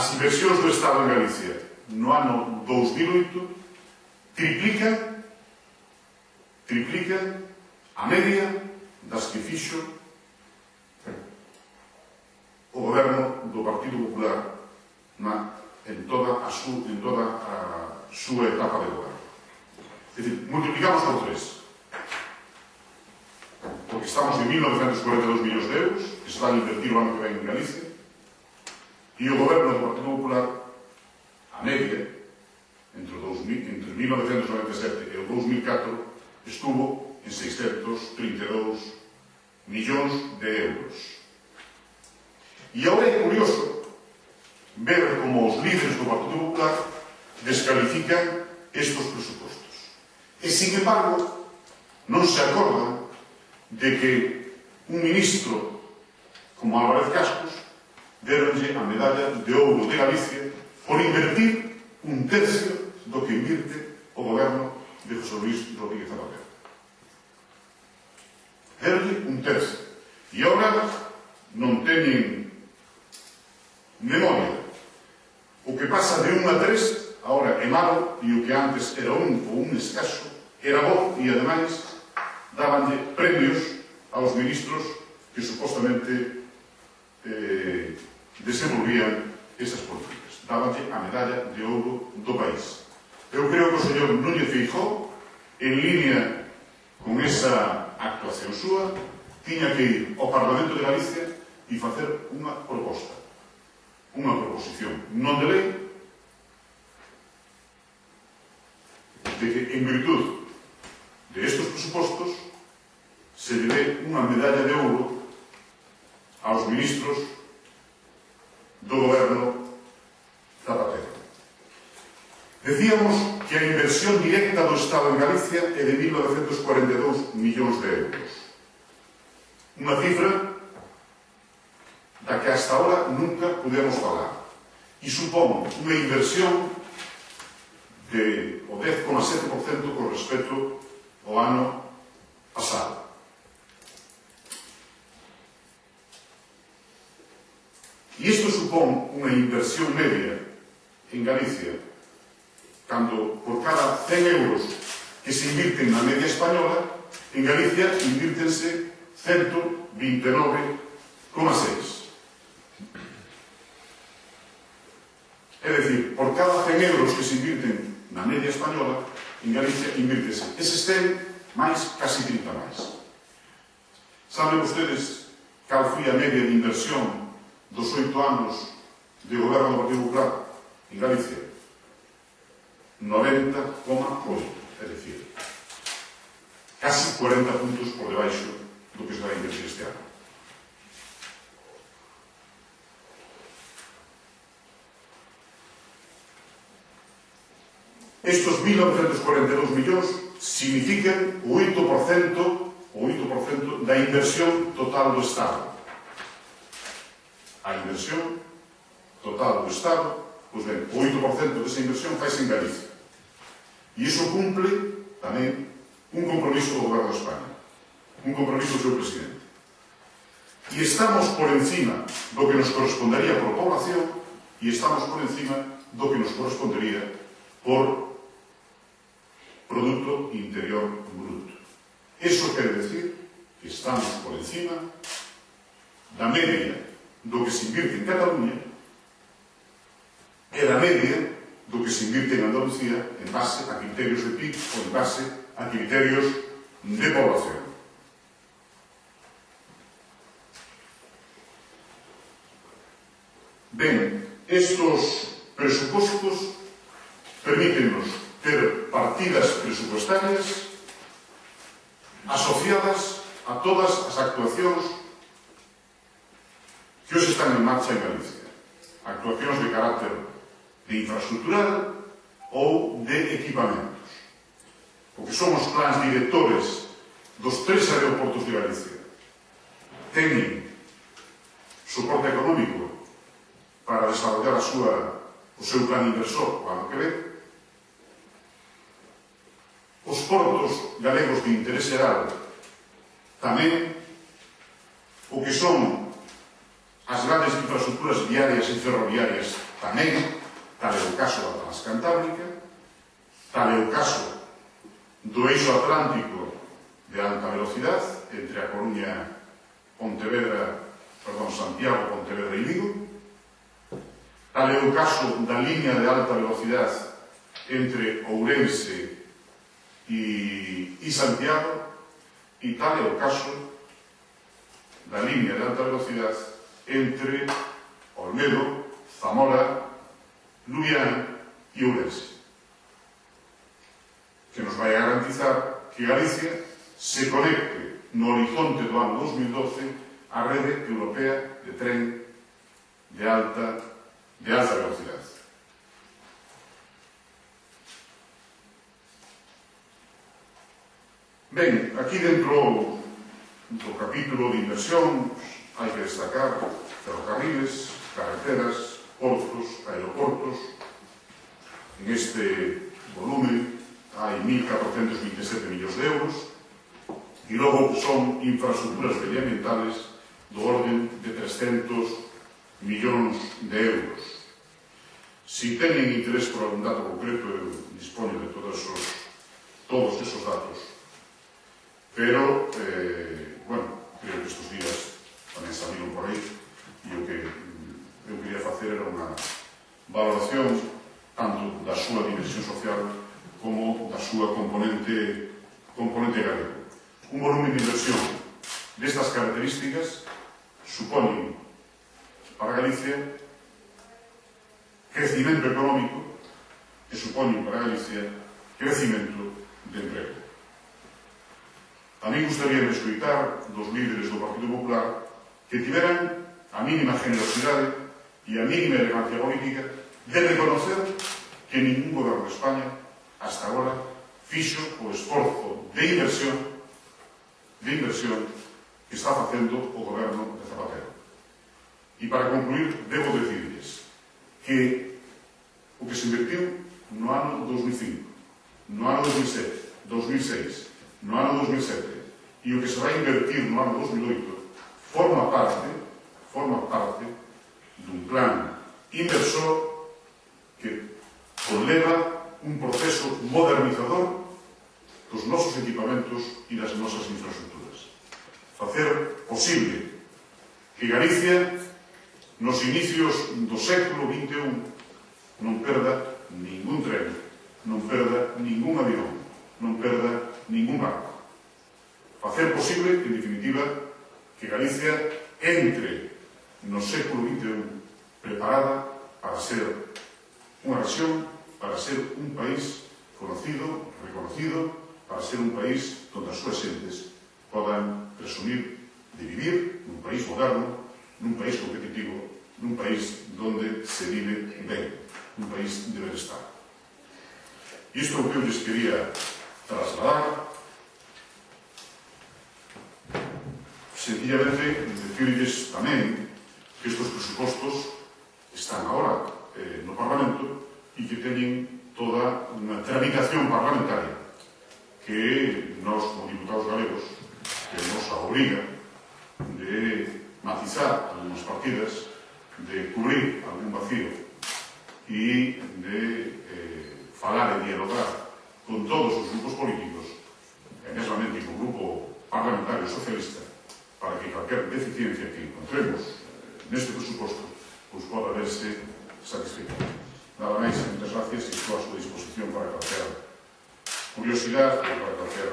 as inversións do Estado en Galicia no ano 2008 triplican a media das que fixo o goberno do Partido Popular en toda a súa etapa de goberno. É dicir, multiplicamos por 3. Porque estamos en 1942 millóns de euros que se van a invertir o ano que ven en Galicia, e o goberno do Partido Popular, a media, entre 1997 e o 2004, estuvo en 632 millóns de euros. E agora é curioso ver como os líderes do Partido Popular descalifican estes presupostos. E, sin embargo, non se acordan de que un ministro como Álvarez Cascos deronlle a medalla de ouro de Galicia por invertir un tercio do que invirte o goberno de José Luis Rodríguez Zapatero. Deronlle un tercio. E agora non teñen memoria. O que pasa de 1 a 3 agora é malo, e o que antes era 1 ou 1 escaso era bo, e ademais dabanlle premios aos ministros que supostamente desenvolvían esas políticas. Dabanlle a medalla de ouro do país. Eu creo que o señor Núñez Feijóo, en línea con esa actuación súa, tiña que ir ao Parlamento de Galicia e facer unha proposta, unha proposición non de lei, de que, en virtud de estes presupostos, se lle dé unha medalla de ouro aos ministros do goberno Zapatero. Decíamos que a inversión directa do Estado en Galicia é de 1942 millóns de euros. Unha cifra da que hasta ahora nunca pudemos falar. E supón unha inversión de o 10,7% con respecto ao ano pasado. E isto supón unha inversión media en Galicia, cando por cada 100 euros que se invirten na media española, en Galicia invírtense 129,6. É dicir, por cada 100 euros que se invirten na media española, en Galicia invírtese eses 100 máis casi 30 máis. Saben vostedes cal foi a media de inversión dos 8 anos de goberno do Partido Popular en Galicia? 90,8, é dicir, casi 40 puntos por debaixo do que se vai invertir este ano. Estos 1942 millóns significan o 8% da inversión total do Estado. A inversión total do Estado, pois ben, o 8% desa inversión faise en Galicia. E iso cumple tamén un compromiso do Goberno de España, un compromiso do seu presidente. E estamos por encima do que nos correspondería por población e estamos por encima do que nos correspondería por Producto Interior Bruto. Eso quere decir que estamos por encima da media do que se invirte en Cataluña e da media do que se invirte en Andalucía en base a criterios de PIB ou en base a criterios de población. Ben, estos presupostos permítenos ter partidas presupuestarias asociadas a todas as actuacións que hoxe están en marcha en Galicia. Actuacións de carácter de infraestructural ou de equipamentos. O que son os plans directores dos 3 aeroportos de Galicia teñen soporte económico para desarrollar o seu plan inversor o ano que ven. Os portos galegos de interés xeral tamén, o que son as grandes infraestructuras viarias e ferroviarias tamén, tal é o caso da Transcantábrica, tal é o caso do eixo atlántico de alta velocidade entre a Coruña, Santiago, Pontevedra e Vigo, tal é o caso da liña de alta velocidade entre Ourense e Santiago, e tal é o caso da liña de alta velocidade entre Olmedo, Zamora, Lubián e Ourense, que nos vai garantizar que Galicia se conecte no horizonte do ano 2012 á rede europea de tren de alta velocidade. Ben, aquí dentro do capítulo de inversión hai que destacar ferrocarriles, carreteras, portos, aeroportos. En este volumen hai 1.427 millóns de euros, e logo son infraestructuras medioambientales do orden de 300 millóns de euros. Si teñen interés por algún dato concreto, eu dispoño de todos esos datos. Pero, creo que estes días tamén saliron por aí, e o que eu quería facer era unha valoración tanto da súa dimensión social como da súa componente galego. Un volumen de inversión destas características supoñen para Galicia crecimento económico e supoñen para Galicia crecimento de emprego. A mí gustaría escoitar dos líderes do Partido Popular que tiveran a mínima generosidade e a mínima elegancia política de reconocer que ningún goberno de España hasta agora fixo o esforzo de inversión que está facendo o goberno de Zapatero. E para concluir, debo decirles que o que se invertiu no ano 2005, no ano 2007, 2006, no ano 2007 e o que se vai invertir no ano 2008 forma parte dun plan inversor que conleva un proceso modernizador dos nosos equipamentos e das nosas infraestructuras. Facer posible que Galicia, nos inicios do século XXI, non perda ningún tren, non perda ningún avión, non perda ningún barco. Facer posible, en definitiva, que Galicia entre no século XXI preparada para ser unha rexión, para ser un país conocido, reconocido, para ser un país onde as súas xentes podan presumir de vivir nun país moderno, nun país competitivo, nun país onde se vive ben, nun país de benestar. Isto é o que eu lles quería trasladar. Sencillamente, decirles tamén que estes presupostos están agora no Parlamento e que teñen toda unha tramitación parlamentaria que nós, como diputados galegos, que nos obriga de matizar algunhas partidas, de cubrir algún vacío e de falar e dialogar con todos os grupos políticos, e mesmamente con o grupo parlamentario socialista, para que calquer deficiencia que encontremos neste presuposto pois poda verse satisfeita. Nada máis, moitas gracias e estou a súa disposición para calquer curiosidade ou para calquer